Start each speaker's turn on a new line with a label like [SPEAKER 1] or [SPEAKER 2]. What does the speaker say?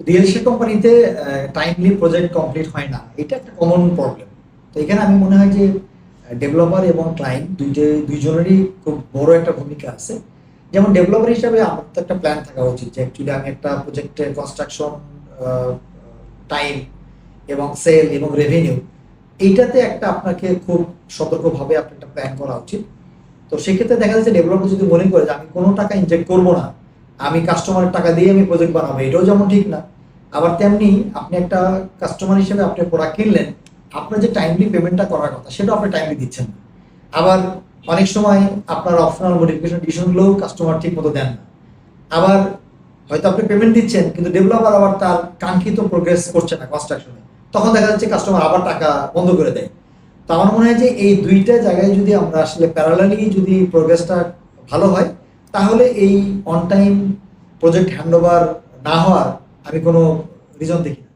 [SPEAKER 1] Real কোম্পানিতে timely project complete হয় না, এটা একটা কমন প্রবলেম। তো এখানে আমি মনে হয় যে ডেভেলপার এবং ক্লায়েন্ট দুইজনেরই খুব বড় একটা ভূমিকা আছে। যেমন ডেভেলপার হিসাবে আমার তো একটা প্ল্যান থাকা উচিত যে অ্যাকচুয়ালি আমি একটা প্রজেক্টের কনস্ট্রাকশন, টাইম এবং সেল এবং রেভিনিউ, এইটাতে একটা আপনাকে খুব সতর্কভাবে আপনার একটা প্ল্যান করা উচিত। তো সেক্ষেত্রে দেখা যাচ্ছে ডেভেলপার যদি মনে করে যে আমি কোনো টাকা ইনজেক্ট করবো না, আমি কাস্টমারের টাকা দিয়ে আমি প্রজেক্ট বানাবো, এটাও যেমন ঠিক না। আবার তেমনি আপনি একটা কাস্টমার হিসেবে আপনি প্রোডাক্ট কিনলেন, আপনার যে টাইমলি পেমেন্টটা করার কথা সেটাও আপনি টাইমলি দিচ্ছেন না। আবার অনেক সময় আপনার অপশনাল মডিফিকেশন ডিসিশনগুলোও কাস্টমার ঠিক মতো দেন না। আবার হয়তো আপনি পেমেন্ট দিচ্ছেন কিন্তু ডেভেলপার আবার তার কাঙ্ক্ষিত প্রোগ্রেস করছে না কনস্ট্রাকশনে, তখন দেখা যাচ্ছে কাস্টমার আবার টাকা বন্ধ করে দেয়। তো আমার মনে হয় যে এই দুইটা জায়গায় যদি আমরা আসলে প্যারালালি যদি প্রোগ্রেসটা ভালো হয়, তাহলে এই on time project hand over না হওয়ার আমি কোনো রিজন দেখি না।